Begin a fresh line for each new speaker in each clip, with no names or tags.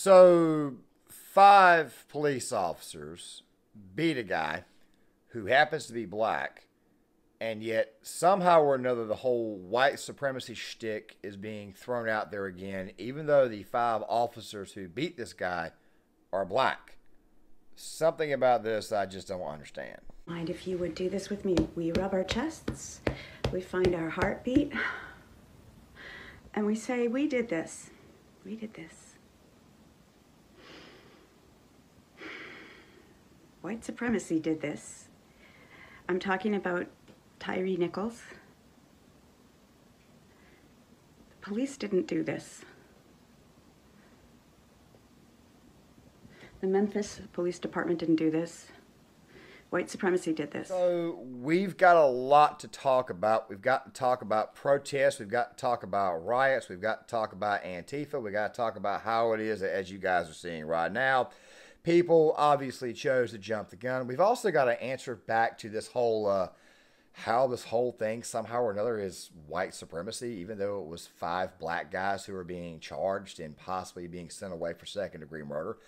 So, 5 police officers beat a guy who happens to be black, and yet somehow or another, the whole white supremacy shtick is being thrown out there again, even though the 5 officers who beat this guy are black. Something about this I just don't understand.
Mind if you would do this with me? We rub our chests, we find our heartbeat, and we say, we did this. We did this. White supremacy did this. I'm talking about Tyre Nichols. The police didn't do this. The Memphis Police Department didn't do this. White supremacy did this.
So we've got a lot to talk about. We've got to talk about protests. We've got to talk about riots. We've got to talk about Antifa. We've got to talk about how it is, as you guys are seeing right now. People obviously chose to jump the gun. We've also got to answer back to this whole, how this whole thing somehow or another is white supremacy, even though it was 5 black guys who were being charged and possibly being sent away for second-degree murder.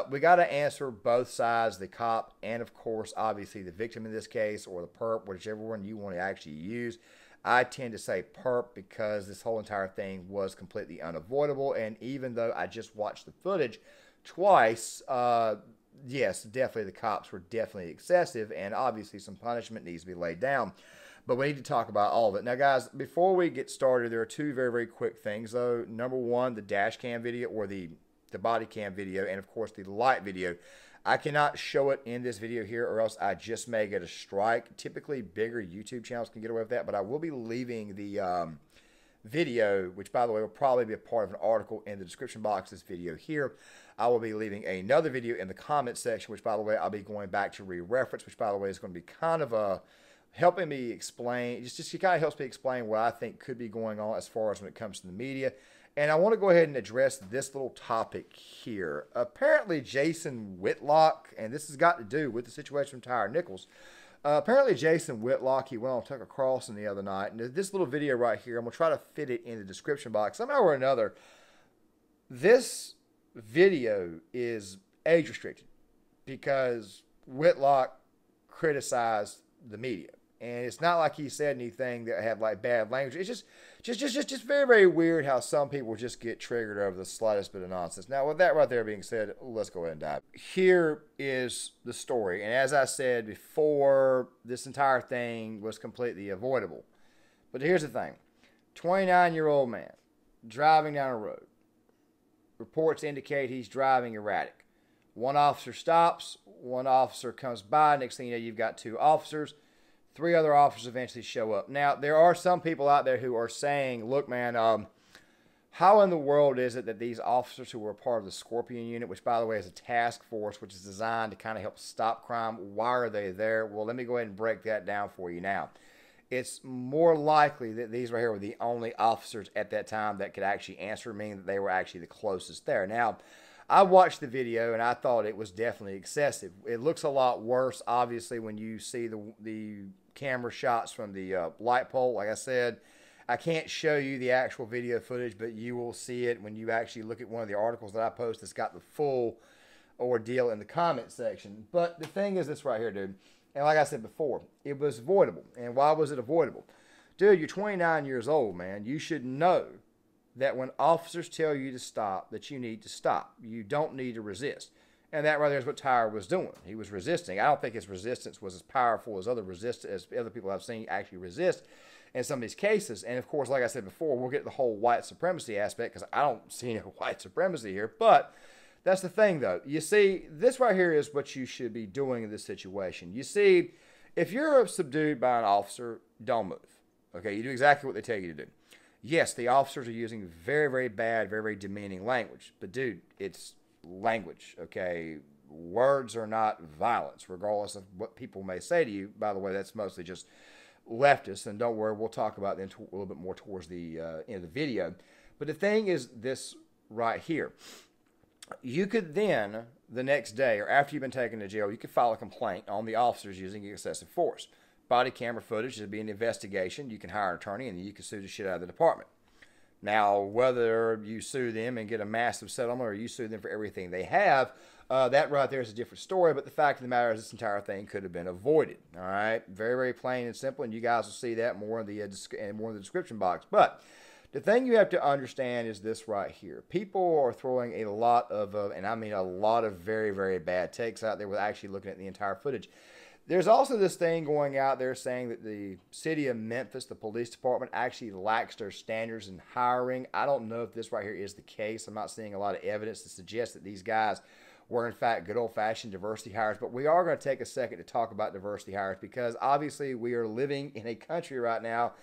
We got to answer both sides, the cop and, of course, obviously the victim in this case, or the perp, whichever one you want to actually use. I tend to say perp because this whole entire thing was completely unavoidable, and even though I just watched the footage twice, yes, definitely the cops were definitely excessive, and obviously some punishment needs to be laid down. But we need to talk about all of it. Now, guys, before we get started, there are 2 very, very quick things, though. Number 1, the dash cam video, or the body cam video, and of course the light video. I cannot show it in this video here, or else I just may get a strike. Typically, bigger YouTube channels can get away with that, but I will be leaving the video, which, by the way, will probably be a part of an article in the description box of this video here. I will be leaving another video in the comment section, which, by the way, I'll be going back to re-reference, which, by the way, is going to be kind of helping me explain, just kind of helps me explain what I think could be going on as far as when it comes to the media. And I want to go ahead and address this little topic here. Apparently, Jason Whitlock, and this has got to do with the situation from Tyre Nichols. Apparently, Jason Whitlock, he went on Tucker Carlson the other night. And this little video right here, I'm going to try to fit it in the description box. Somehow or another, this video is age restricted because Whitlock criticized the media. And it's not like he said anything that had like bad language. It's just very, very weird how some people just get triggered over the slightest bit of nonsense. Now, with that right there being said, let's go ahead and dive. Here is the story. And as I said before, this entire thing was completely avoidable. But here's the thing. 29-year-old man driving down a road. Reports indicate he's driving erratic. One officer stops. One officer comes by. Next thing you know, you've got 2 officers. 3 other officers eventually show up. Now, there are some people out there who are saying, look, man, how in the world is it that these officers who were part of the Scorpion unit, which, by the way, is a task force which is designed to kind of help stop crime, why are they there? Well, let me go ahead and break that down for you now. It's more likely that these right here were the only officers at that time that could actually answer, meaning that they were actually the closest there. Now, I watched the video, and I thought it was definitely excessive. It looks a lot worse, obviously, when you see the camera shots from the light pole. Like I said, I can't show you the actual video footage, but you will see it when you actually look at one of the articles that I post that's got the full ordeal in the comment section. But the thing is this right here, dude. And like I said before, it was avoidable. And why was it avoidable? Dude, you're 29 years old, man. You should know that when officers tell you to stop, that you need to stop. You don't need to resist. And that right there is what Tyre was doing. He was resisting. I don't think his resistance was as powerful as other people I've seen actually resist in some of these cases. And of course, like I said before, we'll get to the whole white supremacy aspect because I don't see any white supremacy here. But that's the thing, though. You see, this right here is what you should be doing in this situation. You see, if you're subdued by an officer, don't move. Okay, you do exactly what they tell you to do. Yes, the officers are using very, very bad, very, very demeaning language. But, dude, it's language, okay? Words are not violence, regardless of what people may say to you. By the way, that's mostly just leftists, and don't worry, we'll talk about them a little bit more towards the end of the video. But the thing is this right here. You could then, the next day, or after you've been taken to jail, you could file a complaint on the officers using excessive force. Body camera footage, there'd be an investigation. You can hire an attorney, and you can sue the shit out of the department. Now, whether you sue them and get a massive settlement or you sue them for everything they have, that right there is a different story. But the fact of the matter is this entire thing could have been avoided. All right? Very, very plain and simple. And you guys will see that more in the description box. But the thing you have to understand is this right here. People are throwing a lot of, and I mean a lot of very, very bad takes out there with actually looking at the entire footage. There's also this thing going out there saying that the city of Memphis, the police department, actually lacks their standards in hiring. I don't know if this right here is the case. I'm not seeing a lot of evidence to suggest that these guys were in fact good old-fashioned diversity hires, but we are going to take a second to talk about diversity hires because obviously we are living in a country right now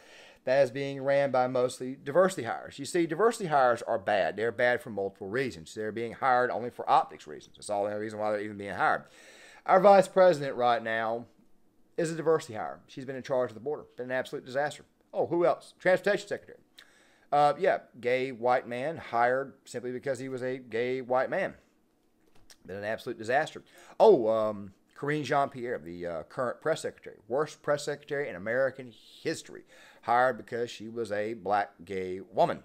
that is being ran by mostly diversity hires. You see, diversity hires are bad. They're bad for multiple reasons. They're being hired only for optics reasons. That's all the reason why they're even being hired. Our vice president right now is a diversity hire. She's been in charge of the border. Been an absolute disaster. Oh, who else? Transportation secretary. Yeah, gay white man hired simply because he was a gay white man. Been an absolute disaster. Oh, Karine Jean-Pierre, the current press secretary. Worst press secretary in American history. Hired because she was a black gay woman.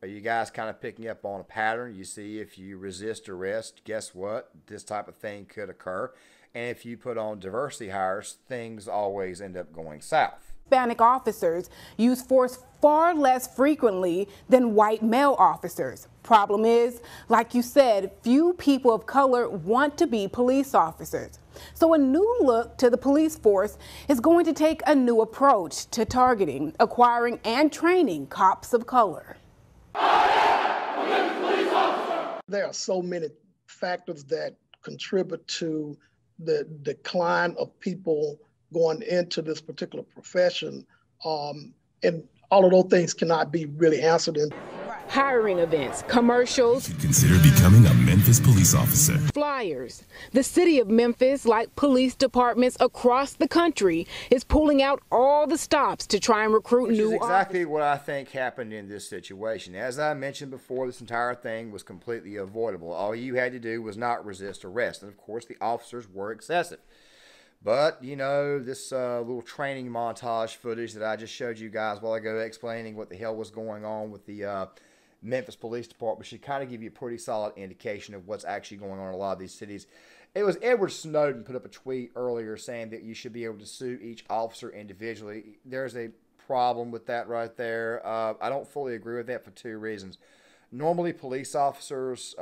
Are you guys kind of picking up on a pattern? You see, if you resist arrest, guess what? This type of thing could occur. And if you put on diversity hires, things always end up going south.
Hispanic officers use force far less frequently than white male officers. Problem is, like you said, few people of color want to be police officers. So a new look to the police force is going to take a new approach to targeting, acquiring, and training cops of color.
There are so many factors that contribute to the decline of people going into this particular profession, and all of those things cannot be really answered in
Hiring events, commercials,
You should consider becoming a Memphis police officer.
flyers. The city of Memphis, like police departments across the country, is pulling out all the stops to try and recruit
Which
new
is exactly what I think happened in this situation. As I mentioned before, this entire thing was completely avoidable. All you had to do was not resist arrest. And of course, the officers were excessive. But, you know, this little training montage footage that I just showed you guys a while ago explaining what the hell was going on with the Memphis Police Department should kind of give you a pretty solid indication of what's actually going on in a lot of these cities. It was Edward Snowden put up a tweet earlier saying that you should be able to sue each officer individually. There's a problem with that right there. I don't fully agree with that for two reasons. Normally, police officers,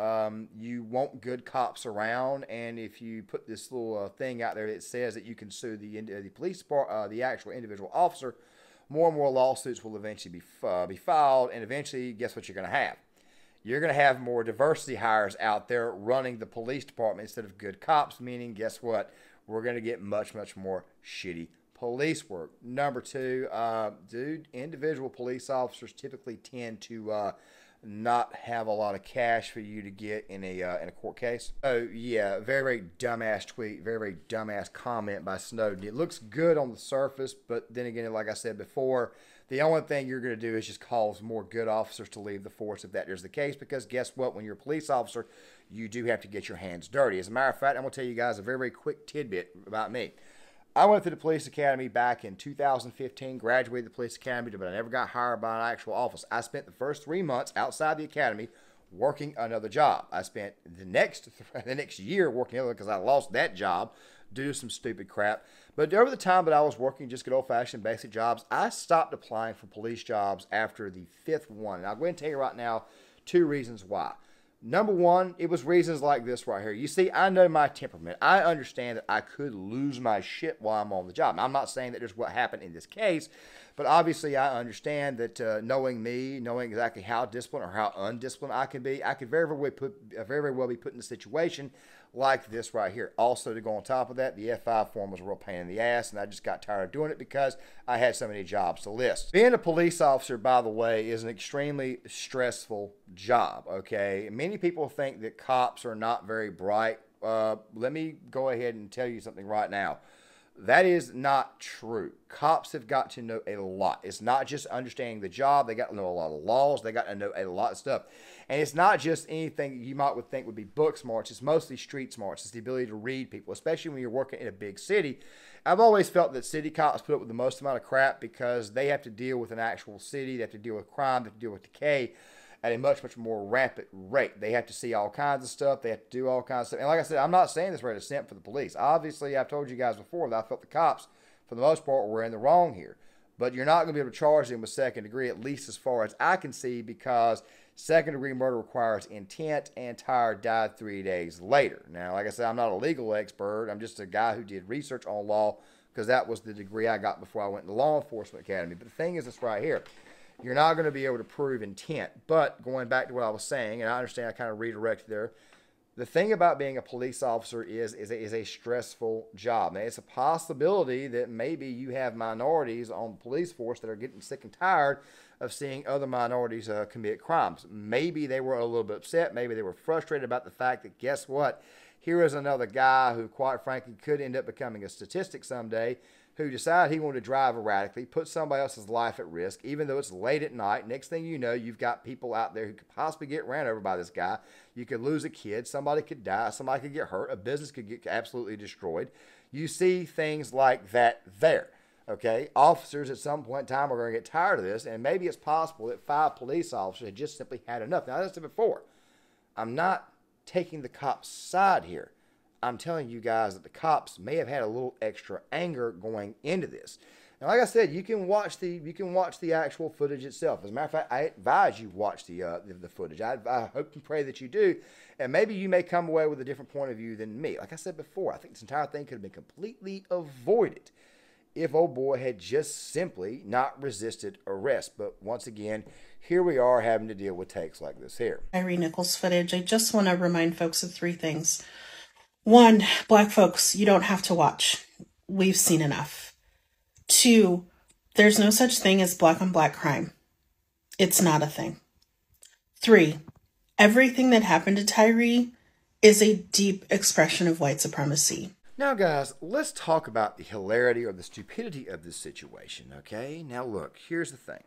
you want good cops around, and if you put this little thing out there that says that you can sue the police department, the actual individual officer, more and more lawsuits will eventually be filed, and eventually, guess what you're going to have? You're going to have more diversity hires out there running the police department instead of good cops, meaning, guess what? We're going to get much, much more shitty police work. Number two, individual police officers typically tend to not have a lot of cash for you to get in a court case. So yeah, very, very dumbass tweet, very, very dumbass comment by Snowden. It looks good on the surface, but then again, like I said before, the only thing you're going to do is just cause more good officers to leave the force if that is the case, because guess what? When you're a police officer, you do have to get your hands dirty. As a matter of fact, I'm going to tell you guys a very, very quick tidbit about me. I went through the police academy back in 2015, graduated the police academy, but I never got hired by an actual office. I spent the first 3 months outside the academy working another job. I spent the next year working another because I lost that job due to some stupid crap. But over the time that I was working just good old-fashioned basic jobs, I stopped applying for police jobs after the 5th one. And I'll go ahead and tell you right now 2 reasons why. Number one, it was reasons like this right here. You see, I know my temperament. I understand that I could lose my shit while I'm on the job. Now, I'm not saying that there's what happened in this case, but obviously I understand that knowing me, knowing exactly how disciplined or how undisciplined I can be, I could very, very well be put in a situation like this right here. Also, to go on top of that, the F5 form was a real pain in the ass, and I just got tired of doing it because I had so many jobs to list. Being a police officer, by the way, is an extremely stressful job, okay? Many people think that cops are not very bright. Let me go ahead and tell you something right now. that is not true. Cops have got to know a lot. It's not just understanding the job. They got to know a lot of laws. They got to know a lot of stuff. And it's not just anything you might would think would be book smarts. It's mostly street smarts. It's the ability to read people, especially when you're working in a big city. I've always felt that city cops put up with the most amount of crap because they have to deal with an actual city. They have to deal with crime. They have to deal with decay at a much, much more rapid rate. They have to see all kinds of stuff. They have to do all kinds of stuff. And like I said, I'm not saying this right to simp for the police. Obviously, I've told you guys before that I felt the cops, for the most part, were in the wrong here. But you're not going to be able to charge them with second degree, at least as far as I can see, because second degree murder requires intent, and Tyre died 3 days later. Now, like I said, I'm not a legal expert. I'm just a guy who did research on law because that was the degree I got before I went to law enforcement academy. But the thing is this right here. You're not going to be able to prove intent. But going back to what I was saying, and I understand I kind of redirected there, the thing about being a police officer is a stressful job. Now, it's a possibility that maybe you have minorities on the police force that are getting sick and tired of seeing other minorities commit crimes. Maybe they were a little bit upset. Maybe they were frustrated about the fact that, guess what? Here is another guy who, quite frankly, could end up becoming a statistic someday, who decided he wanted to drive erratically, put somebody else's life at risk, even though it's late at night. Next thing you know, you've got people out there who could possibly get ran over by this guy. You could lose a kid. Somebody could die. Somebody could get hurt. A business could get absolutely destroyed. You see things like that there. Okay? Officers at some point in time are going to get tired of this, and maybe it's possible that 5 police officers had just simply had enough. Now, as I said before, I'm not taking the cops' side here. I'm telling you guys that the cops may have had a little extra anger going into this. Now, like I said, you can watch the actual footage itself. As a matter of fact, I advise you watch the footage. I hope and pray that you do, and maybe you may come away with a different point of view than me. Like I said before, I think this entire thing could have been completely avoided if old boy had just simply not resisted arrest. But once again, here we are having to deal with takes like this here.
Tyre Nichols footage. I just want to remind folks of 3 things. 1, black folks, you don't have to watch. We've seen enough. 2, there's no such thing as black on black crime. It's not a thing. 3, everything that happened to Tyre is a deep expression of white supremacy.
Now, guys, let's talk about the hilarity or the stupidity of this situation, okay? Now, look, here's the thing.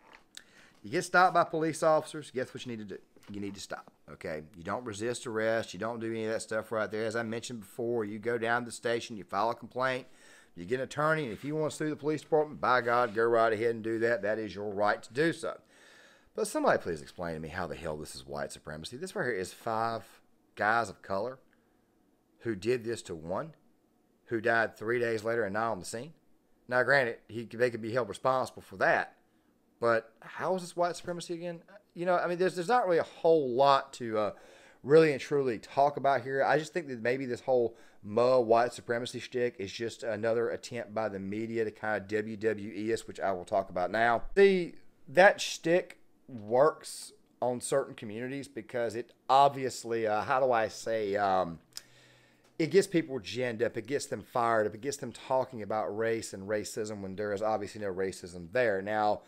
You get stopped by police officers, guess what you need to do? You need to stop, okay? You don't resist arrest. You don't do any of that stuff right there. As I mentioned before, you go down to the station, you file a complaint, you get an attorney, and if you want to sue the police department, by God, go right ahead and do that. That is your right to do so. But somebody please explain to me how the hell this is white supremacy. This right here is 5 guys of color who did this to one who died 3 days later and not on the scene. Now, granted, they could be held responsible for that, but how is this white supremacy again? You know, I mean, there's not really a whole lot to really and truly talk about here. I just think that maybe this whole white supremacy shtick is just another attempt by the media to kind of WWE us, which I will talk about now. See, that shtick works on certain communities because it obviously, how do I say, it gets people ginned up. It gets them fired up. It gets them talking about race and racism when there is obviously no racism there. Now,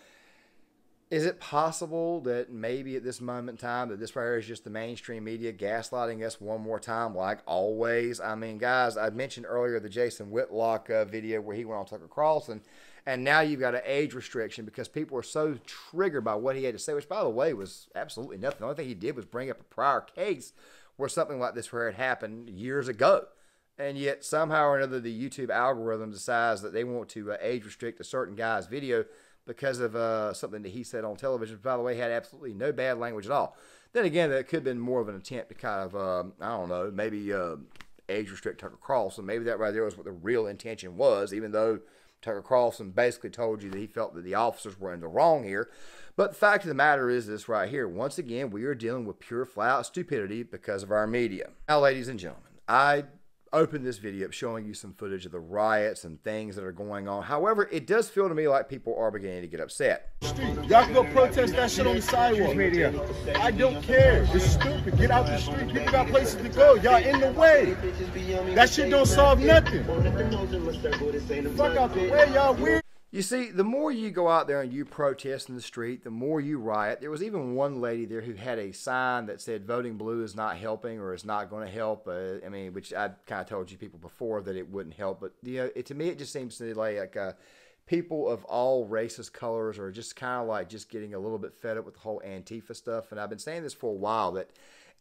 is it possible that maybe at this moment in time that this right here is just the mainstream media gaslighting us one more time like always? I mean, guys, I mentioned earlier the Jason Whitlock video where he went on Tucker Carlson, and now you've got an age restriction because people are so triggered by what he had to say, which, by the way, was absolutely nothing. The only thing he did was bring up a prior case where something like this where it happened years ago. And yet somehow or another the YouTube algorithm decides that they want to age restrict a certain guy's video because of something that he said on television, which, by the way, had absolutely no bad language at all. Then again, that could have been more of an attempt to kind of, I don't know, maybe age restrict Tucker Carlson. Maybe that right there was what the real intention was, even though Tucker Carlson basically told you that he felt that the officers were in the wrong here. But the fact of the matter is this right here. Once again, we are dealing with pure flat stupidity because of our media. Now, ladies and gentlemen, I opened this video up showing you some footage of the riots and things that are going on. However, it does feel to me like people are beginning to get upset.
Y'all can go protest that shit on the sidewalk. I don't care. It's stupid. Get out the street. People got places to go. Y'all in the way. That shit don't solve nothing. Fuck out the way, y'all weird.
You see, the more you go out there and you protest in the street, the more you riot. There was even one lady there who had a sign that said voting blue is not helping or is not going to help. I mean, which I kind of told you people before that it wouldn't help. But, you know, to me, it just seems to like people of all races, colors are just kind of like just getting a little bit fed up with the whole Antifa stuff. And I've been saying this for a while, that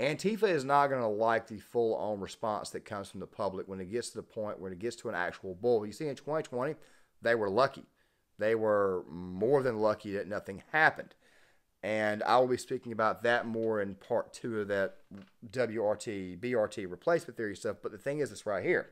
Antifa is not going to like the full-on response that comes from the public when it gets to the point when it gets to an actual bull. You see, in 2020, they were lucky. They were more than lucky that nothing happened. And I will be speaking about that more in part 2 of that BRT replacement theory stuff. But the thing is this right here.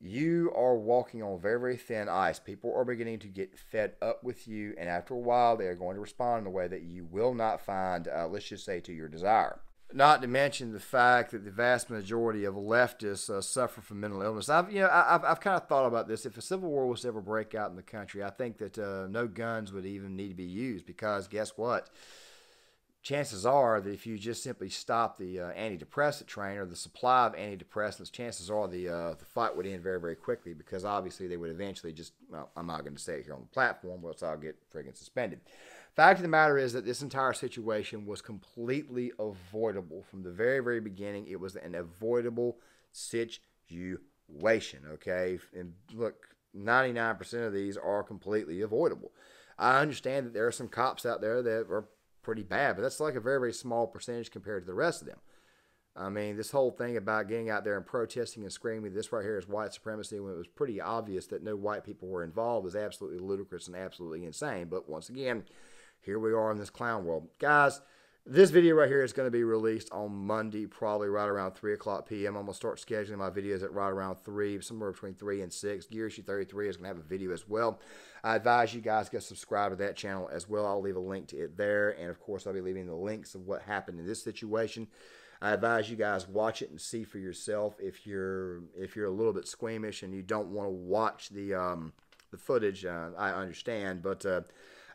You are walking on very, very thin ice. People are beginning to get fed up with you. And after a while, they are going to respond in a way that you will not find, let's just say, to your desire. Not to mention the fact that the vast majority of leftists suffer from mental illness. I've kind of thought about this. If a civil war was to ever break out in the country, I think that no guns would even need to be used, because guess what? Chances are that if you just simply stop the antidepressant train or the supply of antidepressants, chances are the fight would end very, very quickly, because obviously they would eventually just, well, I'm not going to say it here on the platform, or else I'll get friggin' suspended. Fact of the matter is that this entire situation was completely avoidable from the very, very beginning. It was an avoidable situation, okay? And look, 99% of these are completely avoidable. I understand that there are some cops out there that are pretty bad, but that's like a very, very small percentage compared to the rest of them. I mean, this whole thing about getting out there and protesting and screaming this right here is white supremacy when it was pretty obvious that no white people were involved is absolutely ludicrous and absolutely insane. But once again, here we are in this clown world. Guys, this video right here is going to be released on Monday, probably right around 3 o'clock p.m. I'm going to start scheduling my videos at right around 3, somewhere between 3 and 6. Gear Issue 33 is going to have a video as well. I advise you guys to subscribe to that channel as well. I'll leave a link to it there. And, of course, I'll be leaving the links of what happened in this situation. I advise you guys watch it and see for yourself. If you're a little bit squeamish and you don't want to watch the footage, I understand. But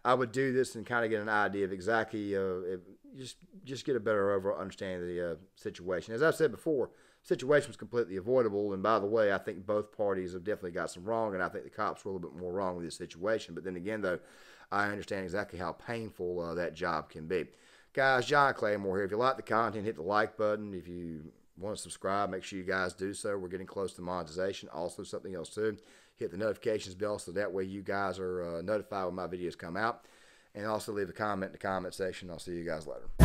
I would do this and kind of get an idea of exactly, just get a better overall understanding of the situation. As I've said before, the situation was completely avoidable. And by the way, I think both parties have definitely got some wrong, and I think the cops were a little bit more wrong with this situation. But then again, though, I understand exactly how painful that job can be. Guys, John Claymore here. If you like the content, hit the like button. If you want to subscribe, make sure you guys do so. We're getting close to monetization. Also, something else too, hit the notifications bell so that way you guys are notified when my videos come out. And also leave a comment in the comment section. I'll see you guys later.